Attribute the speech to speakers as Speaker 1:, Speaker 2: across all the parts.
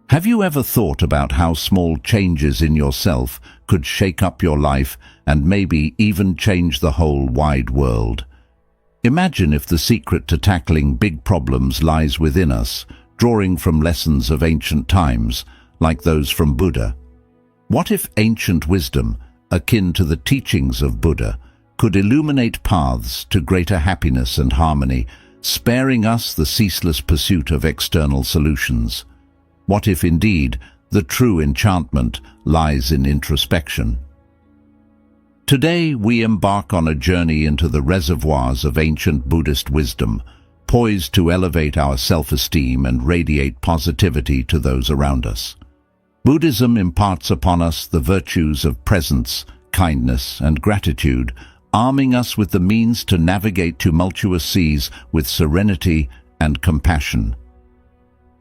Speaker 1: Have you ever thought about how small changes in yourself could shake up your life and maybe even change the whole wide world? Imagine if the secret to tackling big problems lies within us, drawing from lessons of ancient times, like those from Buddha. What if ancient wisdom, akin to the teachings of Buddha, could illuminate paths to greater happiness and harmony, sparing us the ceaseless pursuit of external solutions? What if indeed the true enchantment lies in introspection? Today we embark on a journey into the reservoirs of ancient Buddhist wisdom, poised to elevate our self-esteem and radiate positivity to those around us. Buddhism imparts upon us the virtues of presence, kindness, and gratitude, arming us with the means to navigate tumultuous seas with serenity and compassion.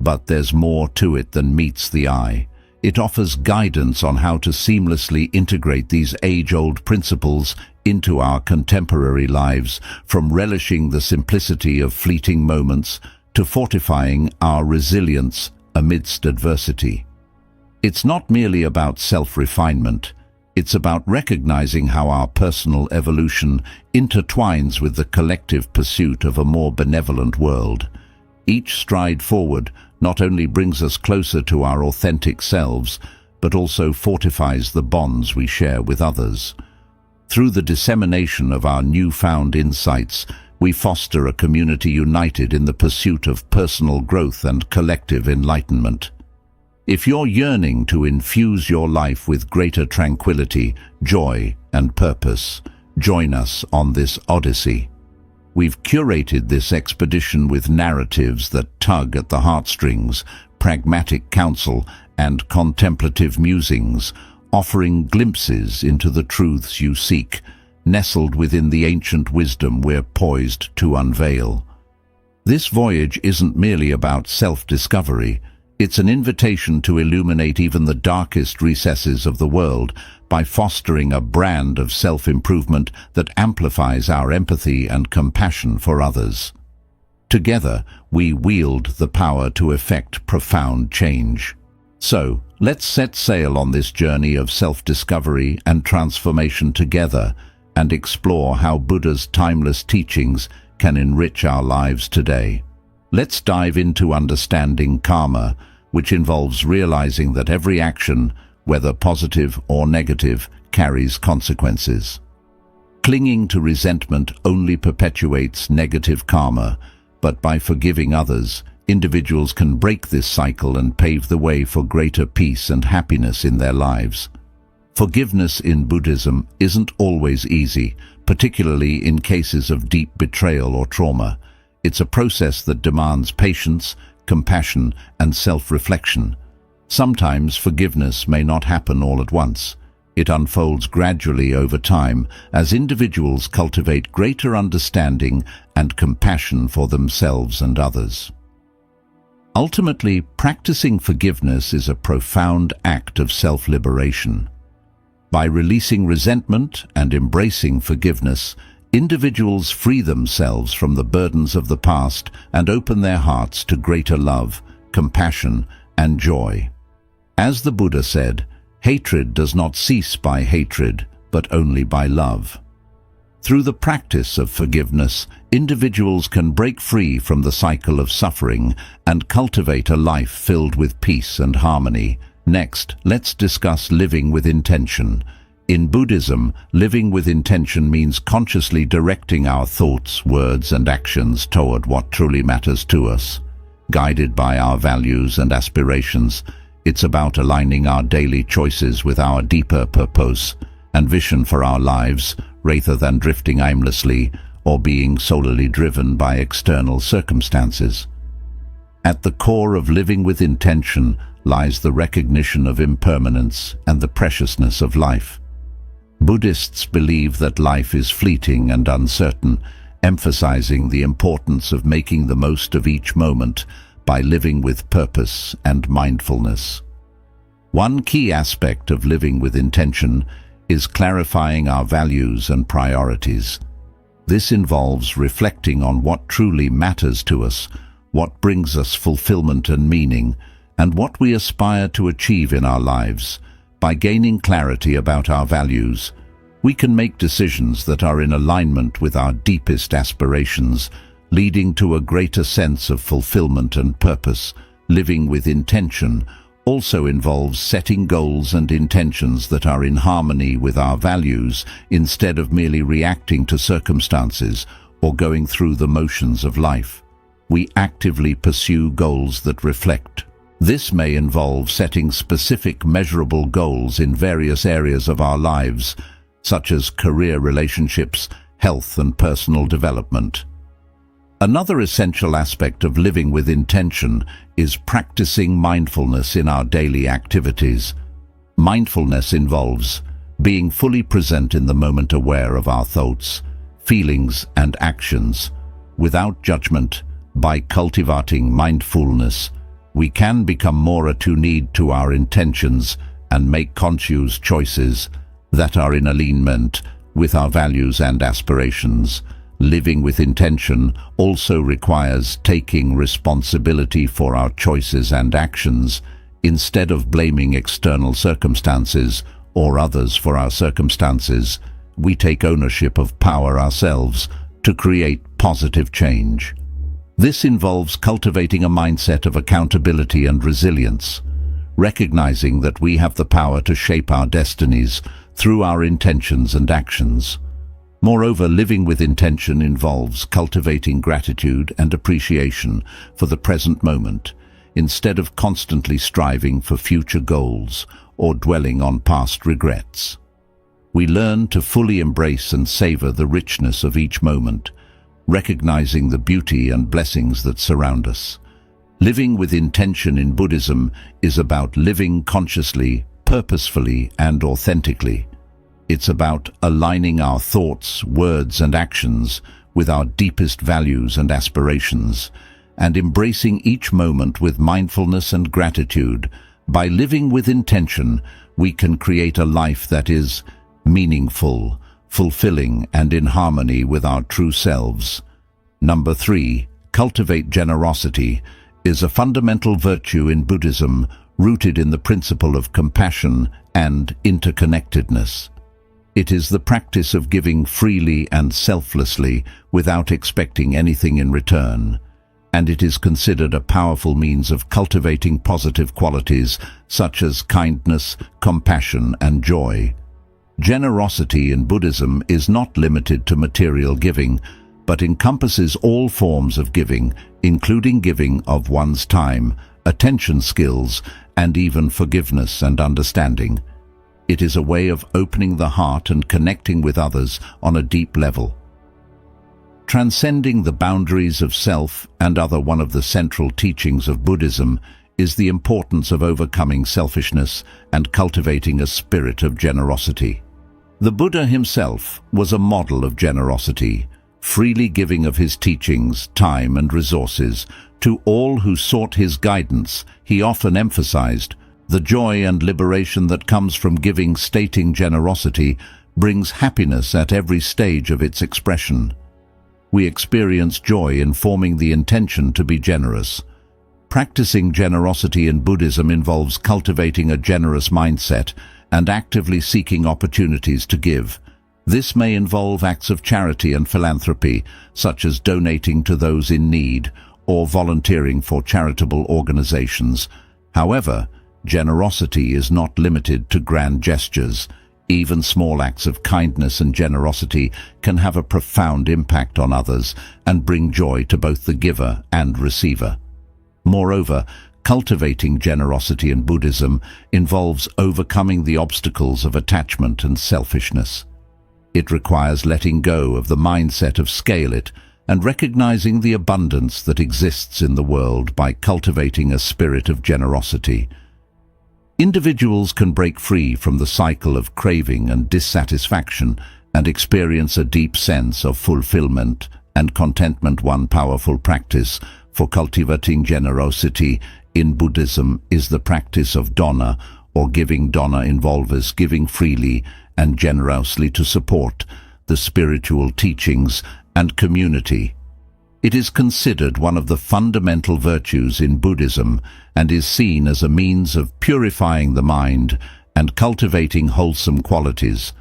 Speaker 1: But there's more to it than meets the eye. It offers guidance on how to seamlessly integrate these age-old principles into our contemporary lives, from relishing the simplicity of fleeting moments to fortifying our resilience amidst adversity. It's not merely about self-refinement. It's about recognizing how our personal evolution intertwines with the collective pursuit of a more benevolent world. Each stride forward not only brings us closer to our authentic selves, but also fortifies the bonds we share with others. Through the dissemination of our newfound insights, we foster a community united in the pursuit of personal growth and collective enlightenment. If you're yearning to infuse your life with greater tranquility, joy, and purpose, join us on this odyssey. We've curated this expedition with narratives that tug at the heartstrings, pragmatic counsel, and contemplative musings, offering glimpses into the truths you seek, nestled within the ancient wisdom we're poised to unveil. This voyage isn't merely about self-discovery. It's an invitation to illuminate even the darkest recesses of the world by fostering a brand of self-improvement that amplifies our empathy and compassion for others. Together, we wield the power to effect profound change. So, let's set sail on this journey of self-discovery and transformation together and explore how Buddha's timeless teachings can enrich our lives today. Let's dive into understanding karma, which involves realizing that every action, whether positive or negative, carries consequences. Clinging to resentment only perpetuates negative karma, but by forgiving others, individuals can break this cycle and pave the way for greater peace and happiness in their lives. Forgiveness in Buddhism isn't always easy, particularly in cases of deep betrayal or trauma. It's a process that demands patience, compassion, and self-reflection. Sometimes forgiveness may not happen all at once. It unfolds gradually over time as individuals cultivate greater understanding and compassion for themselves and others. Ultimately, practicing forgiveness is a profound act of self-liberation. By releasing resentment and embracing forgiveness, individuals free themselves from the burdens of the past and open their hearts to greater love, compassion, and joy. As the Buddha said, hatred does not cease by hatred, but only by love. Through the practice of forgiveness, individuals can break free from the cycle of suffering and cultivate a life filled with peace and harmony. Next, let's discuss living with intention. In Buddhism, living with intention means consciously directing our thoughts, words, and actions toward what truly matters to us. Guided by our values and aspirations, it's about aligning our daily choices with our deeper purpose and vision for our lives, rather than drifting aimlessly or being solely driven by external circumstances. At the core of living with intention lies the recognition of impermanence and the preciousness of life. Buddhists believe that life is fleeting and uncertain, emphasizing the importance of making the most of each moment by living with purpose and mindfulness. One key aspect of living with intention is clarifying our values and priorities. This involves reflecting on what truly matters to us, what brings us fulfillment and meaning, and what we aspire to achieve in our lives. By gaining clarity about our values, we can make decisions that are in alignment with our deepest aspirations, leading to a greater sense of fulfillment and purpose. Living with intention also involves setting goals and intentions that are in harmony with our values, instead of merely reacting to circumstances or going through the motions of life. We actively pursue goals that reflect. This may involve setting specific measurable goals in various areas of our lives, such as career, relationships, health, and personal development. Another essential aspect of living with intention is practicing mindfulness in our daily activities. Mindfulness involves being fully present in the moment, aware of our thoughts, feelings, and actions, without judgment. By cultivating mindfulness, we can become more attuned to our intentions and make conscious choices that are in alignment with our values and aspirations. Living with intention also requires taking responsibility for our choices and actions. Instead of blaming external circumstances or others for our circumstances, we take ownership of power ourselves to create positive change. This involves cultivating a mindset of accountability and resilience, recognizing that we have the power to shape our destinies through our intentions and actions. Moreover, living with intention involves cultivating gratitude and appreciation for the present moment, instead of constantly striving for future goals or dwelling on past regrets. We learn to fully embrace and savor the richness of each moment, recognizing the beauty and blessings that surround us. Living with intention in Buddhism is about living consciously, purposefully, and authentically. It's about aligning our thoughts, words, and actions with our deepest values and aspirations, and embracing each moment with mindfulness and gratitude. By living with intention, we can create a life that is meaningful, fulfilling, and in harmony with our true selves. Number 3, cultivate generosity is a fundamental virtue in Buddhism, rooted in the principle of compassion and interconnectedness. It is the practice of giving freely and selflessly without expecting anything in return, and it is considered a powerful means of cultivating positive qualities such as kindness, compassion, and joy. Generosity in Buddhism is not limited to material giving, but encompasses all forms of giving, including giving of one's time, attention, skills, and even forgiveness and understanding. It is a way of opening the heart and connecting with others on a deep level. Transcending the boundaries of self and other. One of the central teachings of Buddhism is the importance of overcoming selfishness and cultivating a spirit of generosity. The Buddha himself was a model of generosity, freely giving of his teachings, time, and resources to all who sought his guidance. He often emphasized the joy and liberation that comes from giving, stating generosity brings happiness at every stage of its expression. We experience joy in forming the intention to be generous. Practicing generosity in Buddhism involves cultivating a generous mindset and actively seeking opportunities to give. This may involve acts of charity and philanthropy, such as donating to those in need or volunteering for charitable organizations. However, generosity is not limited to grand gestures. Even small acts of kindness and generosity can have a profound impact on others and bring joy to both the giver and receiver. Moreover, cultivating generosity in Buddhism involves overcoming the obstacles of attachment and selfishness. It requires letting go of the mindset of scale it and recognizing the abundance that exists in the world. By cultivating a spirit of generosity, individuals can break free from the cycle of craving and dissatisfaction and experience a deep sense of fulfillment and contentment. One powerful practice for cultivating generosity in Buddhism is the practice of dana, or giving. Dana involves giving freely and generously to support the spiritual teachings and community. It is considered one of the fundamental virtues in Buddhism and is seen as a means of purifying the mind and cultivating wholesome qualities.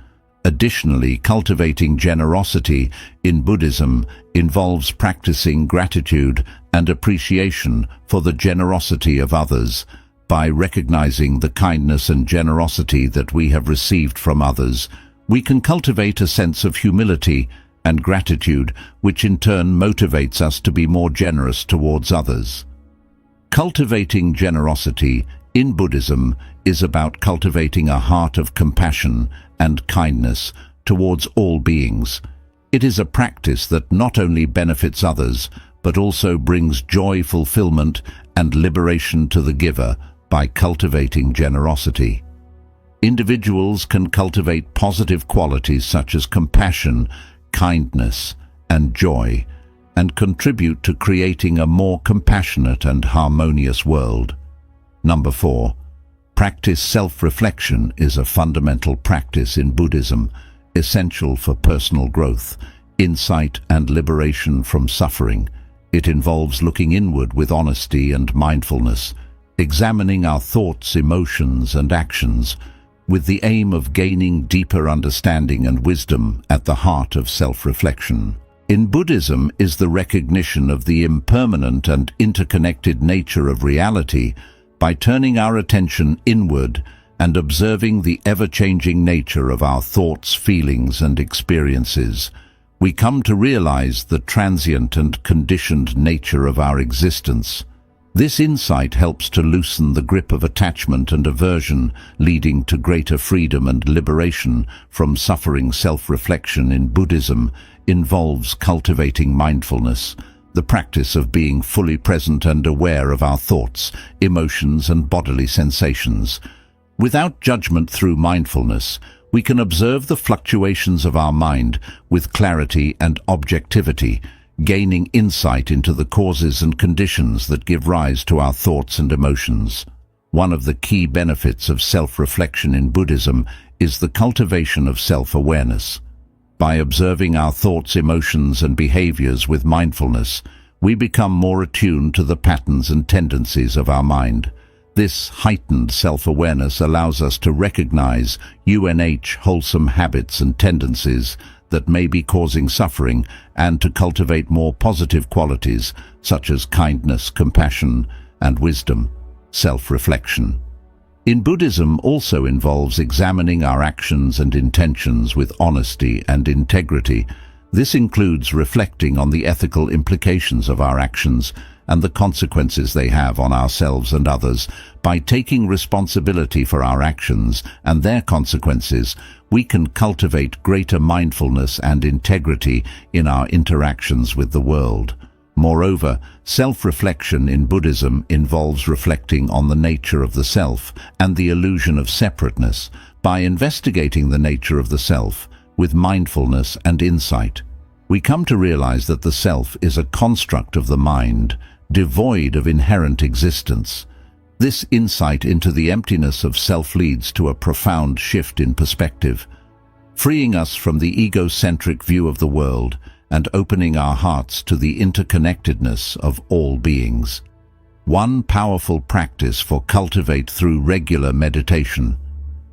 Speaker 1: Additionally, cultivating generosity in Buddhism involves practicing gratitude and appreciation for the generosity of others. By recognizing the kindness and generosity that we have received from others, we can cultivate a sense of humility and gratitude, which in turn motivates us to be more generous towards others. Cultivating generosity in Buddhism is about cultivating a heart of compassion and kindness towards all beings. It is a practice that not only benefits others, but also brings joy, fulfillment, and liberation to the giver by cultivating generosity. Individuals can cultivate positive qualities such as compassion, kindness, and joy, and contribute to creating a more compassionate and harmonious world. Number 4. Practice self-reflection is a fundamental practice in Buddhism, essential for personal growth, insight, and liberation from suffering. It involves looking inward with honesty and mindfulness, examining our thoughts, emotions, and actions, with the aim of gaining deeper understanding and wisdom at the heart of self-reflection. In Buddhism is the recognition of the impermanent and interconnected nature of reality. By turning our attention inward and observing the ever-changing nature of our thoughts, feelings, and experiences, we come to realize the transient and conditioned nature of our existence. This insight helps to loosen the grip of attachment and aversion, leading to greater freedom and liberation from suffering. Self-reflection in Buddhism involves cultivating mindfulness, the practice of being fully present and aware of our thoughts, emotions, and bodily sensations. Without judgment, through mindfulness, we can observe the fluctuations of our mind with clarity and objectivity, gaining insight into the causes and conditions that give rise to our thoughts and emotions. One of the key benefits of self-reflection in Buddhism is the cultivation of self-awareness. By observing our thoughts, emotions, and behaviors with mindfulness, we become more attuned to the patterns and tendencies of our mind. This heightened self-awareness allows us to recognize wholesome habits and tendencies that may be causing suffering, and to cultivate more positive qualities such as kindness, compassion, and wisdom. Self-reflection in Buddhism also involves examining our actions and intentions with honesty and integrity. This includes reflecting on the ethical implications of our actions and the consequences they have on ourselves and others. By taking responsibility for our actions and their consequences, we can cultivate greater mindfulness and integrity in our interactions with the world. Moreover, self-reflection in Buddhism involves reflecting on the nature of the self and the illusion of separateness. By investigating the nature of the self with mindfulness and insight, we come to realize that the self is a construct of the mind, devoid of inherent existence. This insight into the emptiness of self leads to a profound shift in perspective, freeing us from the egocentric view of the world and opening our hearts to the interconnectedness of all beings. One powerful practice for cultivate through regular meditation.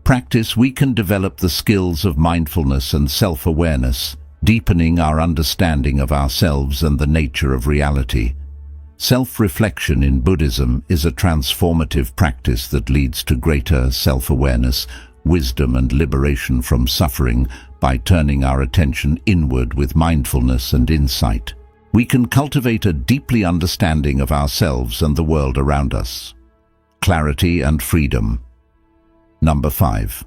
Speaker 1: Practice, we can develop the skills of mindfulness and self-awareness, deepening our understanding of ourselves and the nature of reality. Self-reflection in Buddhism is a transformative practice that leads to greater self-awareness, wisdom, and liberation from suffering. By turning our attention inward with mindfulness and insight, we can cultivate a deeply understanding of ourselves and the world around us. Clarity and freedom. Number 5.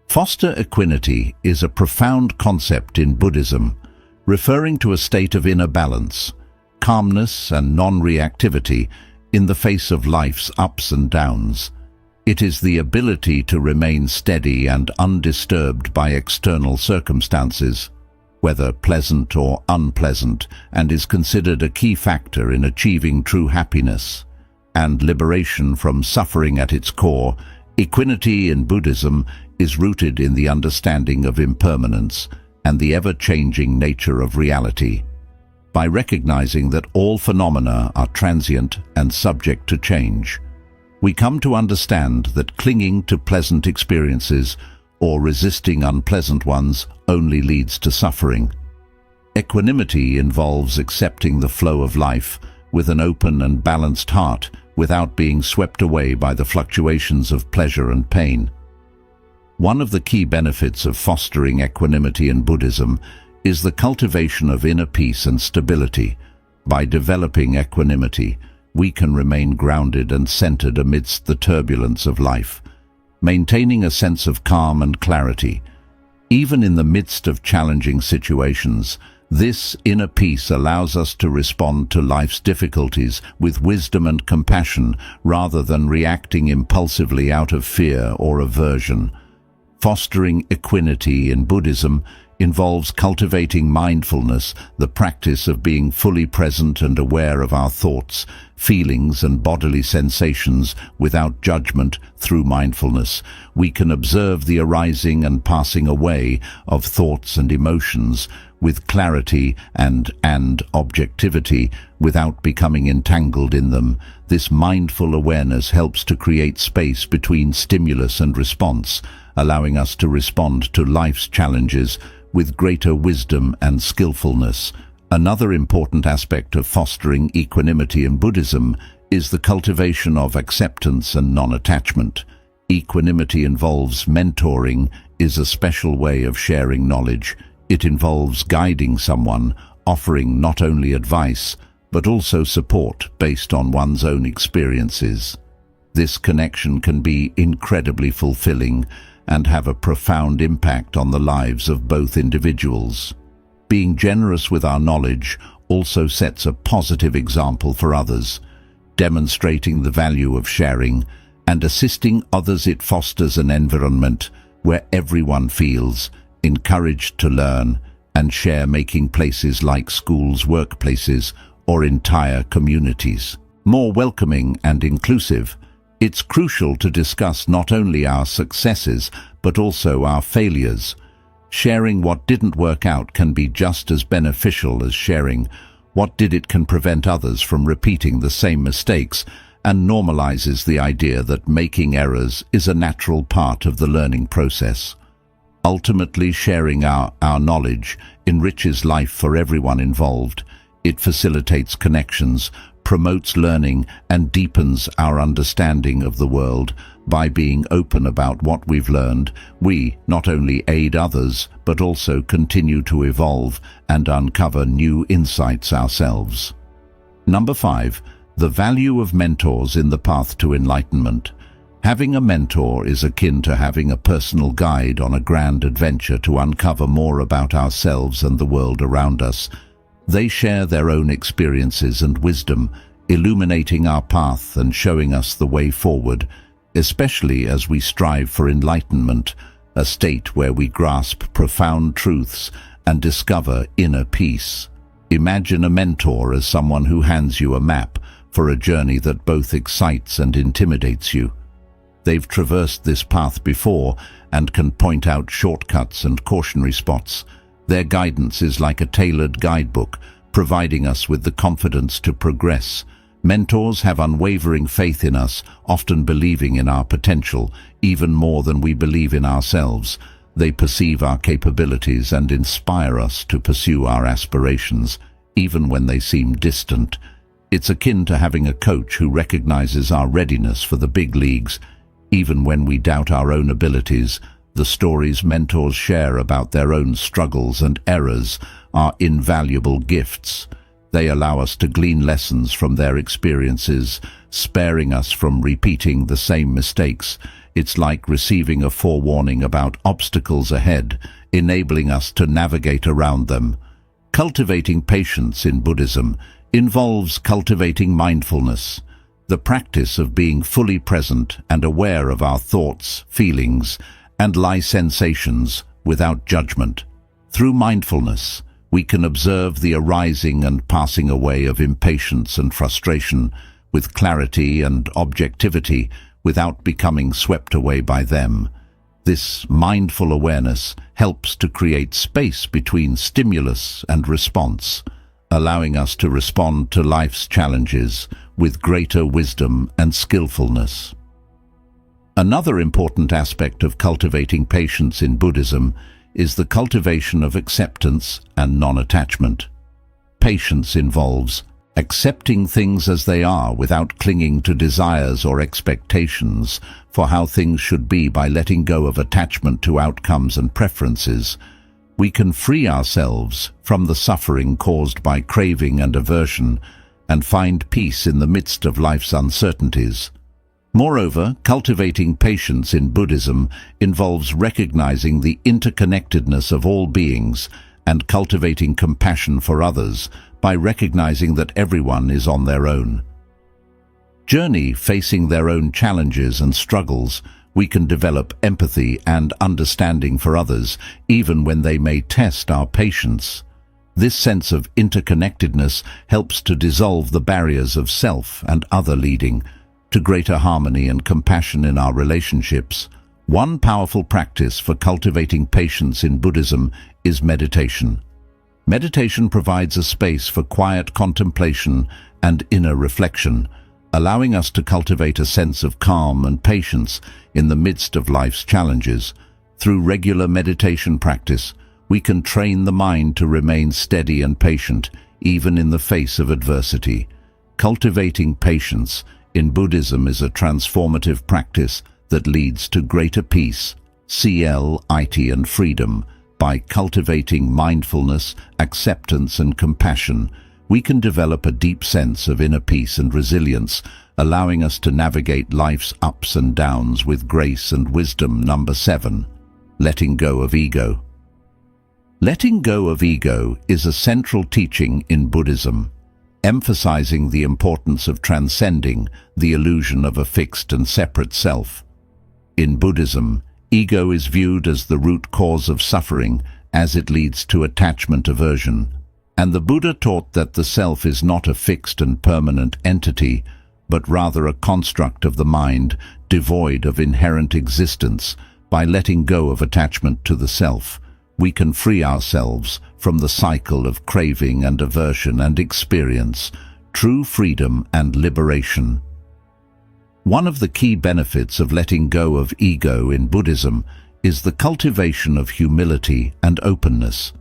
Speaker 1: Foster equinity is a profound concept in Buddhism, referring to a state of inner balance, calmness, and non-reactivity in the face of life's ups and downs. It is the ability to remain steady and undisturbed by external circumstances, whether pleasant or unpleasant, and is considered a key factor in achieving true happiness and liberation from suffering. At its core, equinity in Buddhism is rooted in the understanding of impermanence and the ever-changing nature of reality. by recognizing that all phenomena are transient and subject to change. We come to understand that clinging to pleasant experiences or resisting unpleasant ones only leads to suffering. Equanimity involves accepting the flow of life with an open and balanced heart without being swept away by the fluctuations of pleasure and pain. One of the key benefits of fostering equanimity in Buddhism is the cultivation of inner peace and stability. By developing equanimity, we can remain grounded and centered amidst the turbulence of life, maintaining a sense of calm and clarity. Even in the midst of challenging situations, this inner peace allows us to respond to life's difficulties with wisdom and compassion rather than reacting impulsively out of fear or aversion. Fostering equanimity in Buddhism involves cultivating mindfulness, the practice of being fully present and aware of our thoughts, feelings and bodily sensations without judgment. Through mindfulness, we can observe the arising and passing away of thoughts and emotions with clarity and objectivity without becoming entangled in them. This mindful awareness helps to create space between stimulus and response, allowing us to respond to life's challenges with greater wisdom and skillfulness. Another important aspect of fostering equanimity in Buddhism is the cultivation of acceptance and non-attachment. Equanimity involves mentoring, is a special way of sharing knowledge. It involves guiding someone, offering not only advice, but also support based on one's own experiences. This connection can be incredibly fulfilling and have a profound impact on the lives of both individuals. Being generous with our knowledge also sets a positive example for others, demonstrating the value of sharing and assisting others. It fosters an environment where everyone feels encouraged to learn and share, making places like schools, workplaces, or entire communities more welcoming and inclusive. It's crucial to discuss not only our successes, but also our failures. Sharing what didn't work out can be just as beneficial as sharing what did. It can prevent others from repeating the same mistakes and normalizes the idea that making errors is a natural part of the learning process. Ultimately, sharing our knowledge enriches life for everyone involved. It facilitates connections, promotes learning, and deepens our understanding of the world. By being open about what we've learned, we not only aid others, but also continue to evolve and uncover new insights ourselves. Number 5. The value of mentors in the path to enlightenment. Having a mentor is akin to having a personal guide on a grand adventure to uncover more about ourselves and the world around us. They share their own experiences and wisdom, illuminating our path and showing us the way forward, especially as we strive for enlightenment, a state where we grasp profound truths and discover inner peace. Imagine a mentor as someone who hands you a map for a journey that both excites and intimidates you. They've traversed this path before and can point out shortcuts and cautionary spots. Their guidance is like a tailored guidebook, providing us with the confidence to progress. Mentors have unwavering faith in us, often believing in our potential, even more than we believe in ourselves. They perceive our capabilities and inspire us to pursue our aspirations, even when they seem distant. It's akin to having a coach who recognizes our readiness for the big leagues. Even when we doubt our own abilities, the stories mentors share about their own struggles and errors are invaluable gifts. They allow us to glean lessons from their experiences, sparing us from repeating the same mistakes. It's like receiving a forewarning about obstacles ahead, enabling us to navigate around them. Cultivating patience in Buddhism involves cultivating mindfulness, the practice of being fully present and aware of our thoughts, feelings, and life sensations without judgment. Through mindfulness, we can observe the arising and passing away of impatience and frustration with clarity and objectivity without becoming swept away by them. This mindful awareness helps to create space between stimulus and response, allowing us to respond to life's challenges with greater wisdom and skillfulness. Another important aspect of cultivating patience in Buddhism is the cultivation of acceptance and non-attachment. Patience involves accepting things as they are without clinging to desires or expectations for how things should be. By letting go of attachment to outcomes and preferences, we can free ourselves from the suffering caused by craving and aversion and find peace in the midst of life's uncertainties. Moreover, cultivating patience in Buddhism involves recognizing the interconnectedness of all beings and cultivating compassion for others by recognizing that everyone is on their own journey, facing their own challenges and struggles. We can develop empathy and understanding for others, even when they may test our patience. This sense of interconnectedness helps to dissolve the barriers of self and other, leading to greater harmony and compassion in our relationships. One powerful practice for cultivating patience in Buddhism is meditation. Meditation provides a space for quiet contemplation and inner reflection, allowing us to cultivate a sense of calm and patience in the midst of life's challenges. Through regular meditation practice, we can train the mind to remain steady and patient, even in the face of adversity. Cultivating patience in Buddhism is a transformative practice that leads to greater peace, enlightening, and freedom. By cultivating mindfulness, acceptance, and compassion, we can develop a deep sense of inner peace and resilience, allowing us to navigate life's ups and downs with grace and wisdom. Number 7. Letting go of ego. Letting go of ego is a central teaching in Buddhism, emphasizing the importance of transcending the illusion of a fixed and separate self. In Buddhism, ego is viewed as the root cause of suffering, as it leads to attachment aversion. And the Buddha taught that the self is not a fixed and permanent entity, but rather a construct of the mind, devoid of inherent existence. By letting go of attachment to the self, we can free ourselves from the cycle of craving and aversion and experience true freedom and liberation. One of the key benefits of letting go of ego in Buddhism is the cultivation of humility and openness.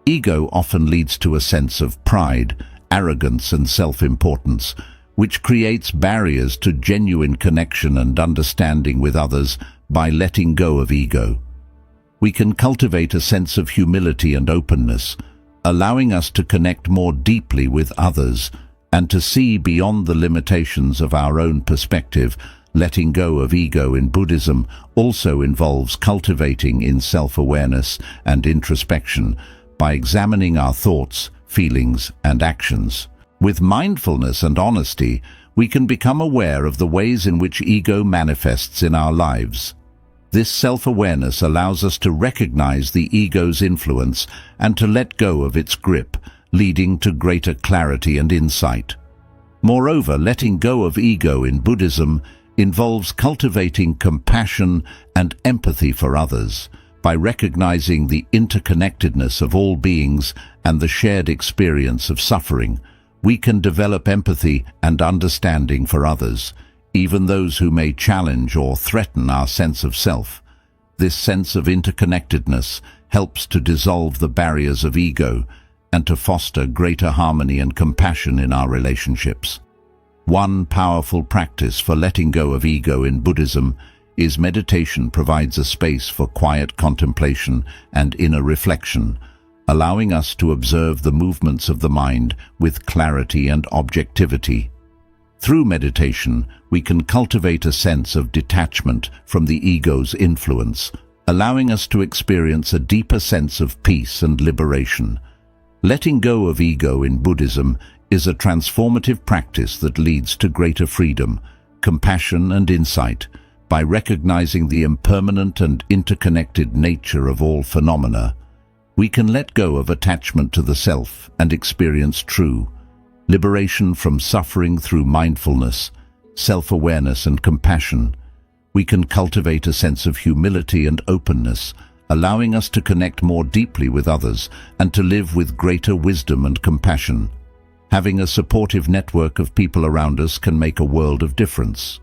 Speaker 1: Ego often leads to a sense of pride, arrogance, and self-importance, which creates barriers to genuine connection and understanding with others. By letting go of ego, we can cultivate a sense of humility and openness, allowing us to connect more deeply with others and to see beyond the limitations of our own perspective. Letting go of ego in Buddhism also involves cultivating in self-awareness and introspection by examining our thoughts, feelings, and actions. With mindfulness and honesty, we can become aware of the ways in which ego manifests in our lives. This self-awareness allows us to recognize the ego's influence and to let go of its grip, leading to greater clarity and insight. Moreover, letting go of ego in Buddhism involves cultivating compassion and empathy for others. By recognizing the interconnectedness of all beings and the shared experience of suffering, we can develop empathy and understanding for others, even those who may challenge or threaten our sense of self. This sense of interconnectedness helps to dissolve the barriers of ego and to foster greater harmony and compassion in our relationships. One powerful practice for letting go of ego in Buddhism is meditation. Provides a space for quiet contemplation and inner reflection, allowing us to observe the movements of the mind with clarity and objectivity. Through meditation, we can cultivate a sense of detachment from the ego's influence, allowing us to experience a deeper sense of peace and liberation. Letting go of ego in Buddhism is a transformative practice that leads to greater freedom, compassion, and insight. By recognizing the impermanent and interconnected nature of all phenomena, we can let go of attachment to the self and experience true liberation from suffering. Through mindfulness, self-awareness, and compassion, we can cultivate a sense of humility and openness, allowing us to connect more deeply with others and to live with greater wisdom and compassion. Having a supportive network of people around us can make a world of difference.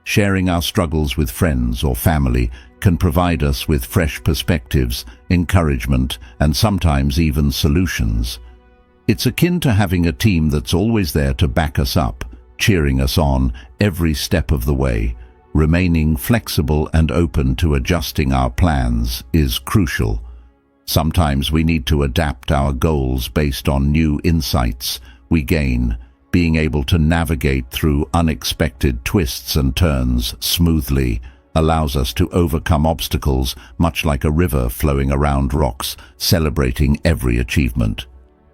Speaker 1: Sharing our struggles with friends or family can provide us with fresh perspectives, encouragement, and sometimes even solutions. It's akin to having a team that's always there to back us up, cheering us on every step of the way. Remaining flexible and open to adjusting our plans is crucial. Sometimes we need to adapt our goals based on new insights we gain. Being able to navigate through unexpected twists and turns smoothly allows us to overcome obstacles, much like a river flowing around rocks, celebrating every achievement.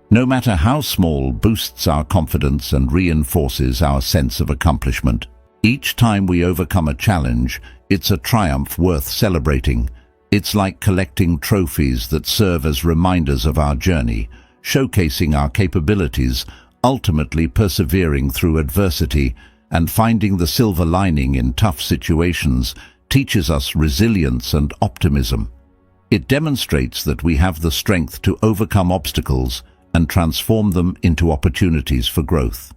Speaker 1: No matter how small, boosts our confidence and reinforces our sense of accomplishment. Each time we overcome a challenge, it's a triumph worth celebrating. It's like collecting trophies that serve as reminders of our journey, showcasing our capabilities, ultimately persevering through adversity and finding the silver lining in tough situations teaches us resilience and optimism. It demonstrates that we have the strength to overcome obstacles and transform them into opportunities for growth.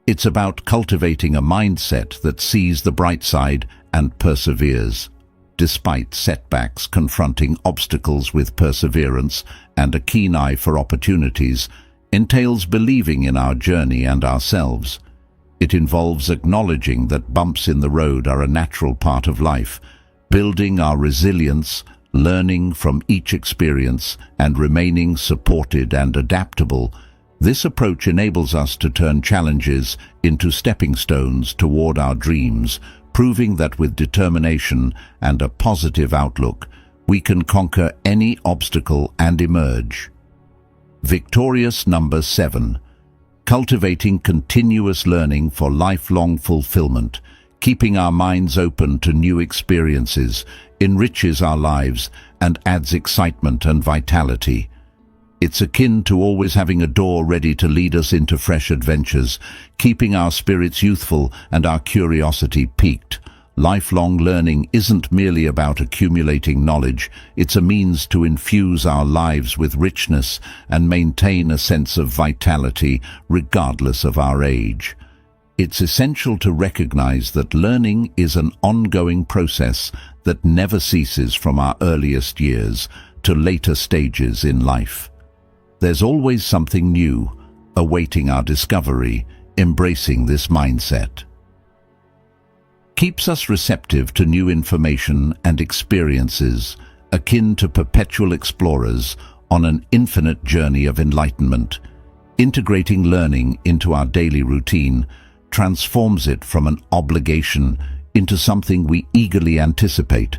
Speaker 1: It's about cultivating a mindset that sees the bright side and perseveres. Despite setbacks, confronting obstacles with perseverance and a keen eye for opportunities entails believing in our journey and ourselves. It involves acknowledging that bumps in the road are a natural part of life, building our resilience, learning from each experience, and remaining supported and adaptable. This approach enables us to turn challenges into stepping stones toward our dreams, proving that with determination and a positive outlook, we can conquer any obstacle and emerge. Victorious number 7. Cultivating continuous learning for lifelong fulfillment. Keeping our minds open to new experiences enriches our lives and adds excitement and vitality. It's akin to always having a door ready to lead us into fresh adventures, keeping our spirits youthful and our curiosity piqued. Lifelong learning isn't merely about accumulating knowledge, it's a means to infuse our lives with richness and maintain a sense of vitality regardless of our age. It's essential to recognize that learning is an ongoing process that never ceases from our earliest years to later stages in life. There's always something new, awaiting our discovery. Embracing this mindset keeps us receptive to new information and experiences, akin to perpetual explorers on an infinite journey of enlightenment. Integrating learning into our daily routine transforms it from an obligation into something we eagerly anticipate.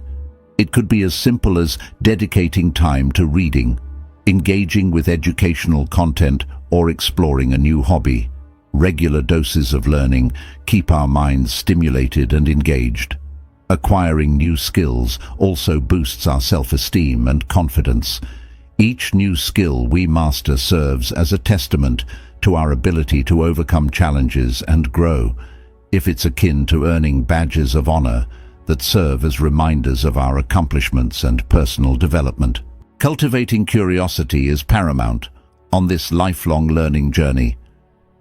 Speaker 1: It could be as simple as dedicating time to reading, engaging with educational content, or exploring a new hobby. Regular doses of learning keep our minds stimulated and engaged. Acquiring new skills also boosts our self-esteem and confidence. Each new skill we master serves as a testament to our ability to overcome challenges and grow. If it's akin to earning badges of honor that serve as reminders of our accomplishments and personal development. Cultivating curiosity is paramount on this lifelong learning journey.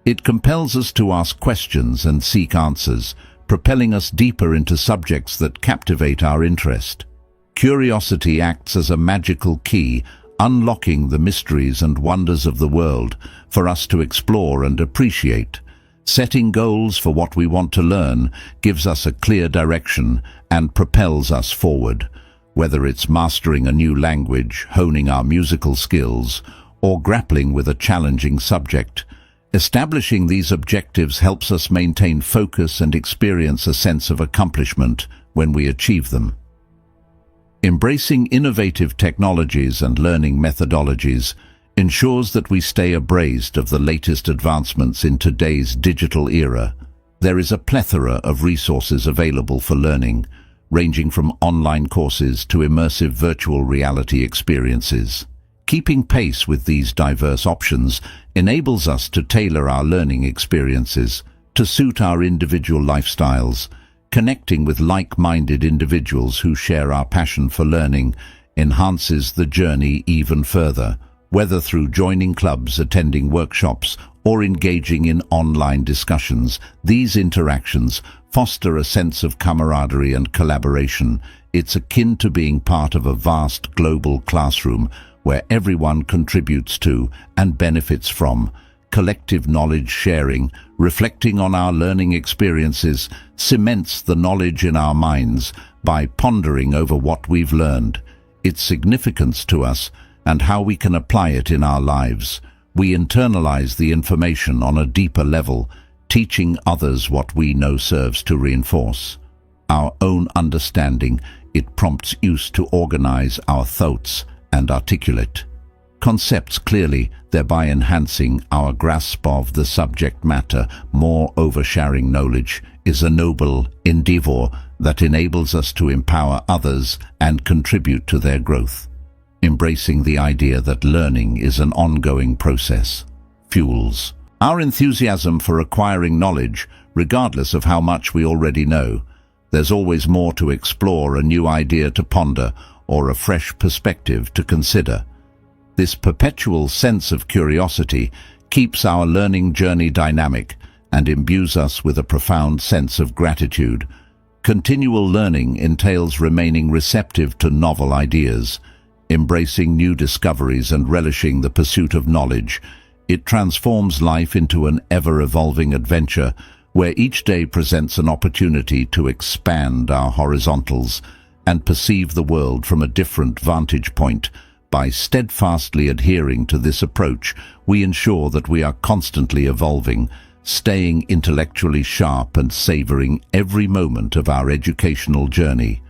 Speaker 1: It compels us to ask questions and seek answers, propelling us deeper into subjects that captivate our interest. Curiosity acts as a magical key, unlocking the mysteries and wonders of the world for us to explore and appreciate. Setting goals for what we want to learn gives us a clear direction and propels us forward. Whether it's mastering a new language, honing our musical skills, or grappling with a challenging subject, establishing these objectives helps us maintain focus and experience a sense of accomplishment when we achieve them. Embracing innovative technologies and learning methodologies ensures that we stay abreast of the latest advancements in today's digital era. There is a plethora of resources available for learning, ranging from online courses to immersive virtual reality experiences. Keeping pace with these diverse options enables us to tailor our learning experiences to suit our individual lifestyles. Connecting with like-minded individuals who share our passion for learning enhances the journey even further, whether through joining clubs, attending workshops, or engaging in online discussions. These interactions foster a sense of camaraderie and collaboration. It's akin to being part of a vast global classroom where everyone contributes to and benefits from. Collective knowledge sharing, reflecting on our learning experiences, cements the knowledge in our minds by pondering over what we've learned, its significance to us, and how we can apply it in our lives. We internalize the information on a deeper level, teaching others what we know serves to reinforce our own understanding. It prompts use to organize our thoughts and articulate concepts clearly, thereby enhancing our grasp of the subject matter. Moreover, sharing knowledge is a noble endeavor that enables us to empower others and contribute to their growth. Embracing the idea that learning is an ongoing process fuels our enthusiasm for acquiring knowledge, regardless of how much we already know. There's always more to explore, a new idea to ponder, or a fresh perspective to consider. This perpetual sense of curiosity keeps our learning journey dynamic and imbues us with a profound sense of gratitude. Continual learning entails remaining receptive to novel ideas, embracing new discoveries and relishing the pursuit of knowledge. It transforms life into an ever-evolving adventure where each day presents an opportunity to expand our horizontals and perceive the world from a different vantage point. By steadfastly adhering to this approach, we ensure that we are constantly evolving, staying intellectually sharp and savoring every moment of our educational journey.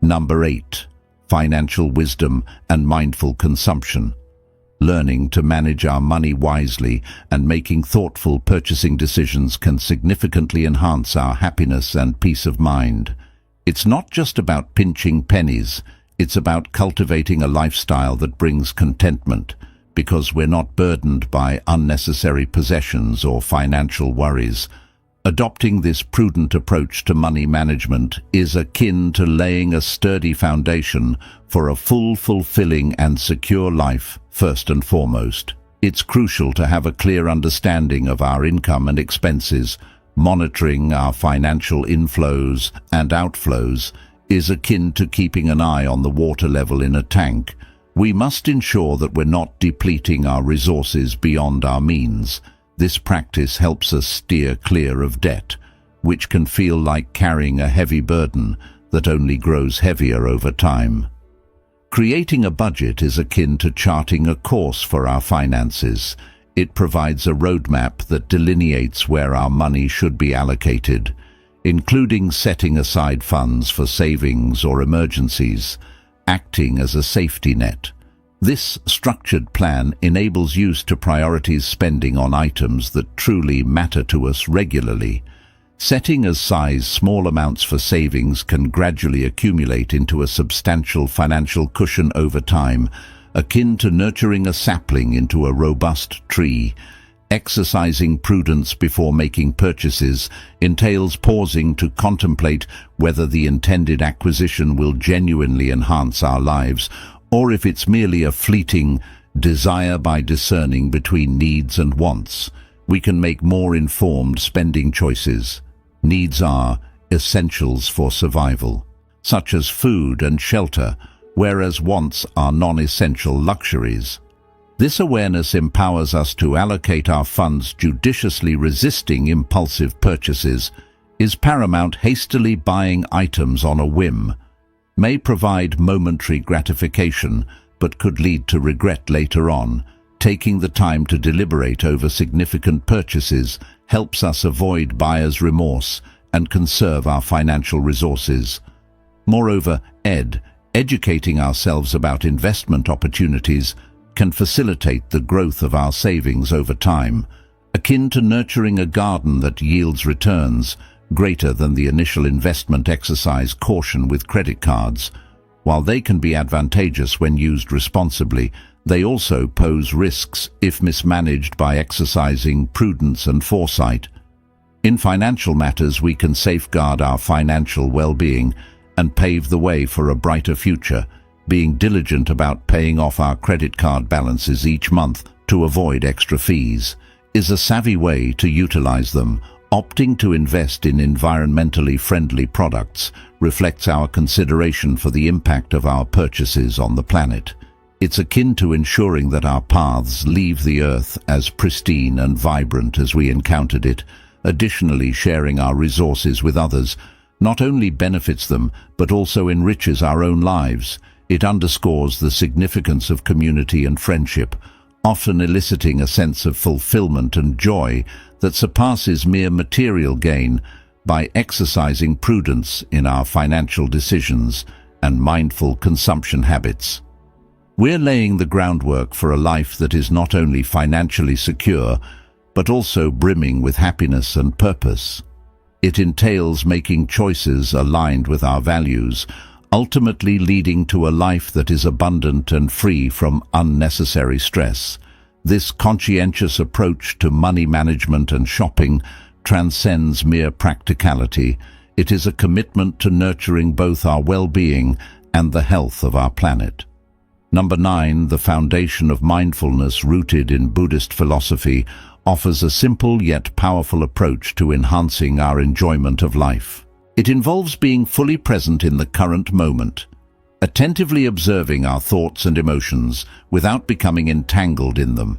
Speaker 1: Number 8. Financial wisdom and mindful consumption. Learning to manage our money wisely and making thoughtful purchasing decisions can significantly enhance our happiness and peace of mind. It's not just about pinching pennies, it's about cultivating a lifestyle that brings contentment, because we're not burdened by unnecessary possessions or financial worries. Adopting this prudent approach to money management is akin to laying a sturdy foundation for a fulfilling and secure life. First and foremost, it's crucial to have a clear understanding of our income and expenses. Monitoring our financial inflows and outflows is akin to keeping an eye on the water level in a tank. We must ensure that we're not depleting our resources beyond our means. This practice helps us steer clear of debt, which can feel like carrying a heavy burden that only grows heavier over time. Creating a budget is akin to charting a course for our finances. It provides a roadmap that delineates where our money should be allocated, including setting aside funds for savings or emergencies, acting as a safety net. This structured plan enables us to prioritize spending on items that truly matter to us regularly. Setting aside small amounts for savings can gradually accumulate into a substantial financial cushion over time, akin to nurturing a sapling into a robust tree. Exercising prudence before making purchases entails pausing to contemplate whether the intended acquisition will genuinely enhance our lives, or if it's merely a fleeting desire. By discerning between needs and wants, we can make more informed spending choices. Needs are essentials for survival, such as food and shelter, whereas wants are non-essential luxuries. This awareness empowers us to allocate our funds judiciously. Resisting impulsive purchases is paramount. Hastily buying items on a whim may provide momentary gratification, but could lead to regret later on. Taking the time to deliberate over significant purchases helps us avoid buyer's remorse and conserve our financial resources. Moreover, educating ourselves about investment opportunities can facilitate the growth of our savings over time, akin to nurturing a garden that yields returns greater than the initial investment. Exercise caution with credit cards. While they can be advantageous when used responsibly, they also pose risks if mismanaged. By exercising prudence and foresight in financial matters, we can safeguard our financial well-being and pave the way for a brighter future. being diligent about paying off our credit card balances each month to avoid extra fees, is a savvy way to utilize them. Opting to invest in environmentally friendly products reflects our consideration for the impact of our purchases on the planet. It's akin to ensuring that our paths leave the Earth as pristine and vibrant as we encountered it. Additionally, sharing our resources with others not only benefits them, but also enriches our own lives. It underscores the significance of community and friendship, often eliciting a sense of fulfillment and joy that surpasses mere material gain. By exercising prudence in our financial decisions and mindful consumption habits, we're laying the groundwork for a life that is not only financially secure, but also brimming with happiness and purpose. It entails making choices aligned with our values, ultimately leading to a life that is abundant and free from unnecessary stress. This conscientious approach to money management and shopping transcends mere practicality. It is a commitment to nurturing both our well-being and the health of our planet. Number 9, the foundation of mindfulness, rooted in Buddhist philosophy, offers a simple yet powerful approach to enhancing our enjoyment of life. It involves being fully present in the current moment, attentively observing our thoughts and emotions without becoming entangled in them.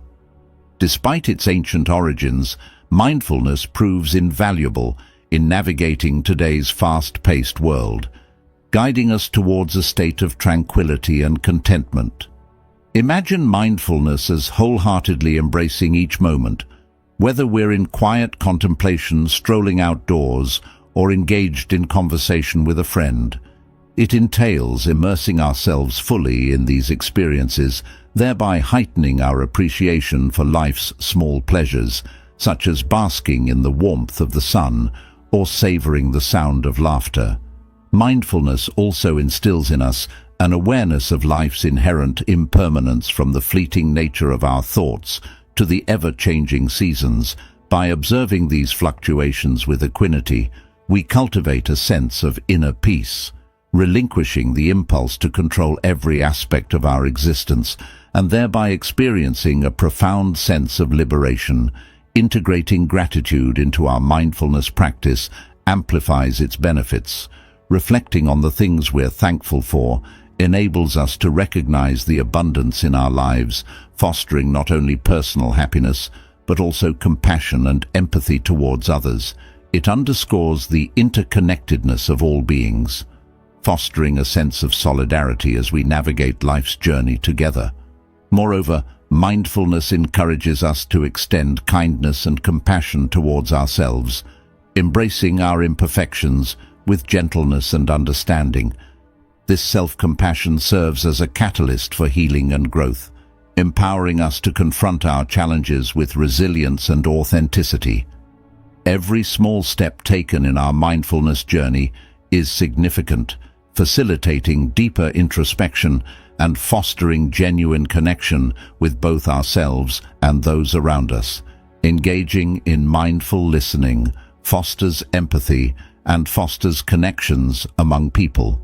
Speaker 1: Despite its ancient origins, mindfulness proves invaluable in navigating today's fast-paced world, guiding us towards a state of tranquility and contentment. Imagine mindfulness as wholeheartedly embracing each moment, whether we're in quiet contemplation, strolling outdoors, or engaged in conversation with a friend. It entails immersing ourselves fully in these experiences, thereby heightening our appreciation for life's small pleasures, such as basking in the warmth of the sun or savoring the sound of laughter. Mindfulness also instills in us an awareness of life's inherent impermanence, from the fleeting nature of our thoughts to the ever-changing seasons. By observing these fluctuations with equanimity, we cultivate a sense of inner peace, relinquishing the impulse to control every aspect of our existence, and thereby experiencing a profound sense of liberation. Integrating gratitude into our mindfulness practice amplifies its benefits. Reflecting on the things we're thankful for enables us to recognize the abundance in our lives, fostering not only personal happiness, but also compassion and empathy towards others. It underscores the interconnectedness of all beings, fostering a sense of solidarity as we navigate life's journey together. Moreover, mindfulness encourages us to extend kindness and compassion towards ourselves, embracing our imperfections with gentleness and understanding. This self-compassion serves as a catalyst for healing and growth, empowering us to confront our challenges with resilience and authenticity. Every small step taken in our mindfulness journey is significant, facilitating deeper introspection and fostering genuine connection with both ourselves and those around us. Engaging in mindful listening fosters empathy and fosters connections among people.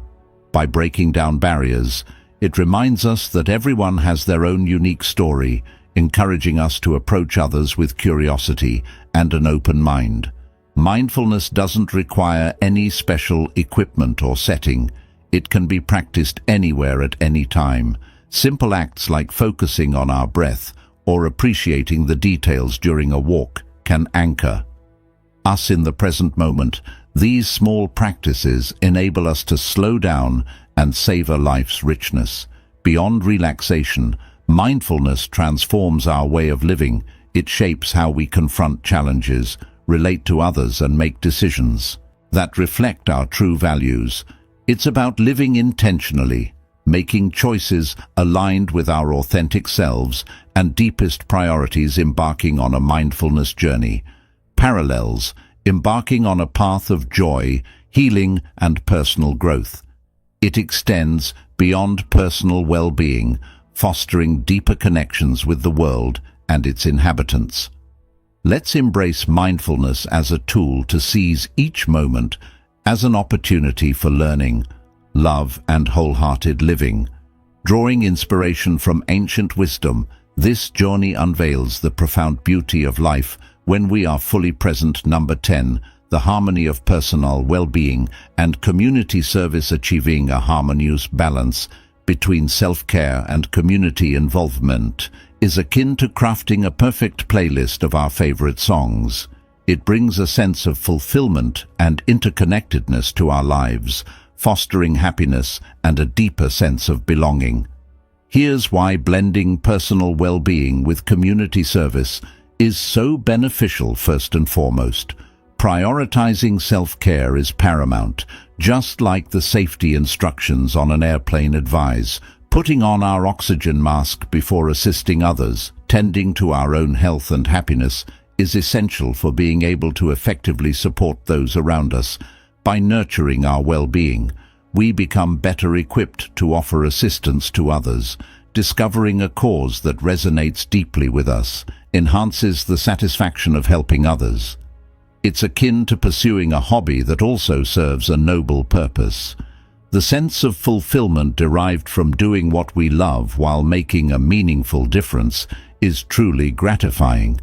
Speaker 1: By breaking down barriers, it reminds us that everyone has their own unique story, encouraging us to approach others with curiosity and an open mind. Mindfulness doesn't require any special equipment or setting. It can be practiced anywhere at any time. Simple acts like focusing on our breath or appreciating the details during a walk can anchor us in the present moment. These small practices enable us to slow down and savor life's richness. Beyond relaxation, mindfulness transforms our way of living. It shapes how we confront challenges, relate to others, and make decisions that reflect our true values. It's about living intentionally, making choices aligned with our authentic selves and deepest priorities. Embarking on a mindfulness journey parallels embarking on a path of joy, healing, and personal growth. It extends beyond personal well-being, fostering deeper connections with the world and its inhabitants. Let's embrace mindfulness as a tool to seize each moment as an opportunity for learning, love, and wholehearted living. Drawing inspiration from ancient wisdom, this journey unveils the profound beauty of life when we are fully present. Number 10. The harmony of personal well-being and community service. Achieving a harmonious balance between self-care and community involvement is akin to crafting a perfect playlist of our favorite songs. It brings a sense of fulfillment and interconnectedness to our lives, fostering happiness and a deeper sense of belonging. Here's why blending personal well-being with community service is so beneficial. First and foremost, prioritizing self-care is paramount. Just like the safety instructions on an airplane advise, putting on our oxygen mask before assisting others, tending to our own health and happiness is essential for being able to effectively support those around us. By nurturing our well-being, we become better equipped to offer assistance to others. Discovering a cause that resonates deeply with us enhances the satisfaction of helping others. It's akin to pursuing a hobby that also serves a noble purpose. The sense of fulfillment derived from doing what we love while making a meaningful difference is truly gratifying.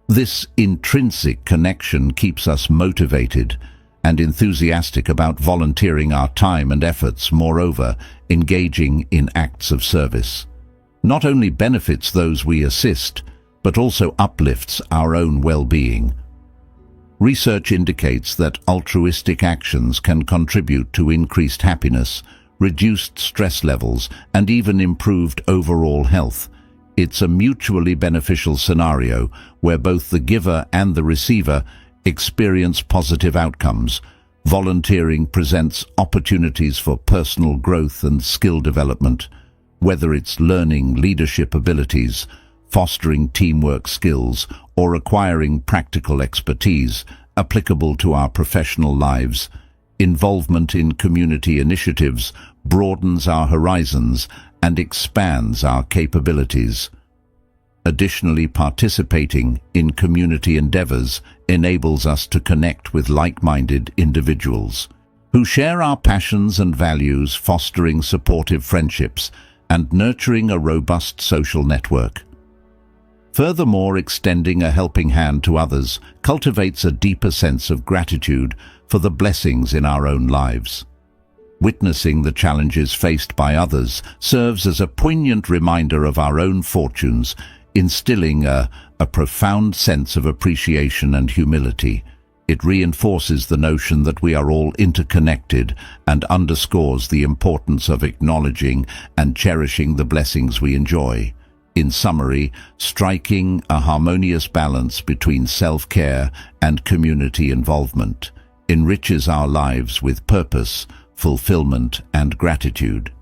Speaker 1: This intrinsic connection keeps us motivated and enthusiastic about volunteering our time and efforts. Moreover, engaging in acts of service not only benefits those we assist, but also uplifts our own well-being. Research indicates that altruistic actions can contribute to increased happiness, reduced stress levels, and even improved overall health. It's a mutually beneficial scenario where both the giver and the receiver experience positive outcomes. Volunteering presents opportunities for personal growth and skill development, whether it's learning leadership abilities, fostering teamwork skills, or acquiring practical expertise applicable to our professional lives. Involvement in community initiatives broadens our horizons and expands our capabilities. Additionally, participating in community endeavors enables us to connect with like-minded individuals who share our passions and values, fostering supportive friendships and nurturing a robust social network. Furthermore, extending a helping hand to others cultivates a deeper sense of gratitude for the blessings in our own lives. Witnessing the challenges faced by others serves as a poignant reminder of our own fortunes, instilling a profound sense of appreciation and humility. It reinforces the notion that we are all interconnected and underscores the importance of acknowledging and cherishing the blessings we enjoy. In summary, striking a harmonious balance between self-care and community involvement enriches our lives with purpose, fulfillment, and gratitude.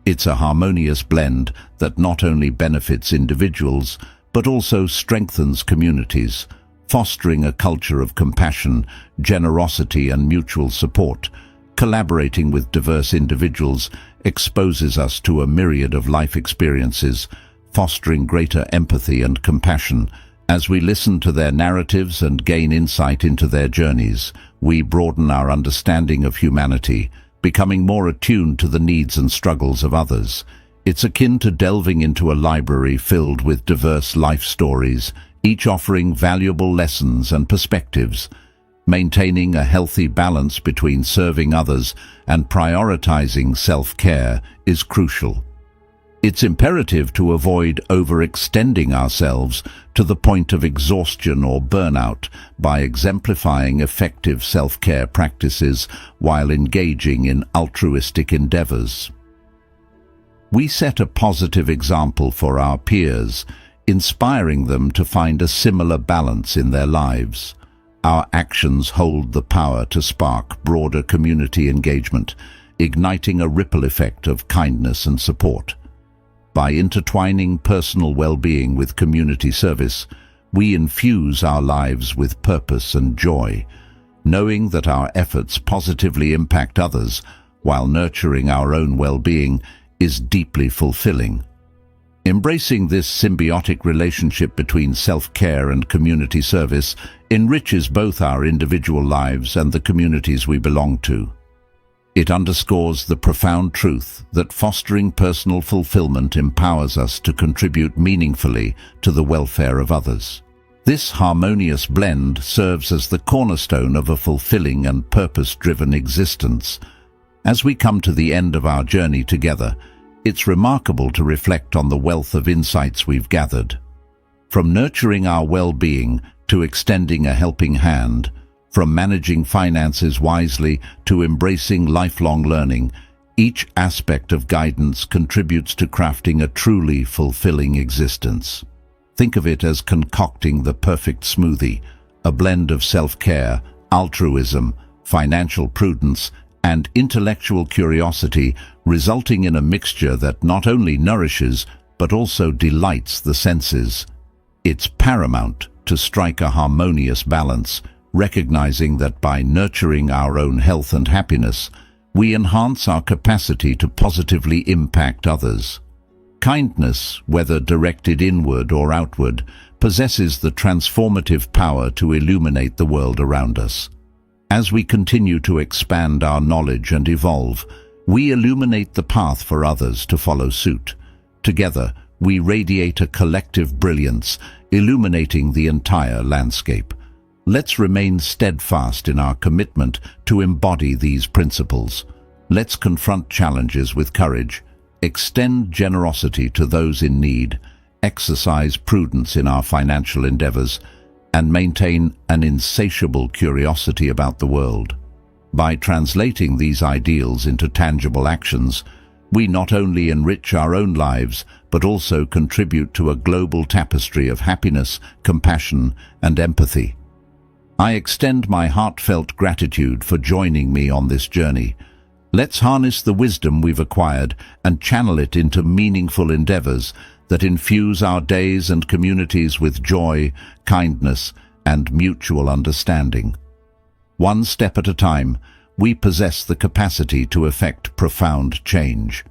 Speaker 1: It's a harmonious blend that not only benefits individuals, but also strengthens communities, fostering a culture of compassion, generosity, and mutual support. Collaborating with diverse individuals exposes us to a myriad of life experiences, fostering greater empathy and compassion. As we listen to their narratives and gain insight into their journeys, we broaden our understanding of humanity, becoming more attuned to the needs and struggles of others. It's akin to delving into a library filled with diverse life stories, each offering valuable lessons and perspectives. Maintaining a healthy balance between serving others and prioritizing self-care is crucial. It's imperative to avoid overextending ourselves to the point of exhaustion or burnout by exemplifying effective self-care practices while engaging in altruistic endeavors. We set a positive example for our peers, inspiring them to find a similar balance in their lives. Our actions hold the power to spark broader community engagement, igniting a ripple effect of kindness and support. By intertwining personal well-being with community service, we infuse our lives with purpose and joy, knowing that our efforts positively impact others while nurturing our own well-being is deeply fulfilling. Embracing this symbiotic relationship between self-care and community service enriches both our individual lives and the communities we belong to. It underscores the profound truth that fostering personal fulfillment empowers us to contribute meaningfully to the welfare of others. This harmonious blend serves as the cornerstone of a fulfilling and purpose-driven existence. As we come to the end of our journey together, it's remarkable to reflect on the wealth of insights we've gathered. From nurturing our well-being to extending a helping hand, from managing finances wisely to embracing lifelong learning, each aspect of guidance contributes to crafting a truly fulfilling existence. Think of it as concocting the perfect smoothie, a blend of self-care, altruism, financial prudence, and intellectual curiosity, resulting in a mixture that not only nourishes but also delights the senses. It's paramount to strike a harmonious balance, recognizing that by nurturing our own health and happiness, we enhance our capacity to positively impact others. Kindness, whether directed inward or outward, possesses the transformative power to illuminate the world around us. As we continue to expand our knowledge and evolve, we illuminate the path for others to follow suit. Together, we radiate a collective brilliance, illuminating the entire landscape. Let's remain steadfast in our commitment to embody these principles. Let's confront challenges with courage, extend generosity to those in need, exercise prudence in our financial endeavors, and maintain an insatiable curiosity about the world. By translating these ideals into tangible actions, we not only enrich our own lives, but also contribute to a global tapestry of happiness, compassion, and empathy. I extend my heartfelt gratitude for joining me on this journey. Let's harness the wisdom we've acquired and channel it into meaningful endeavors that infuse our days and communities with joy, kindness, and mutual understanding. One step at a time, we possess the capacity to effect profound change.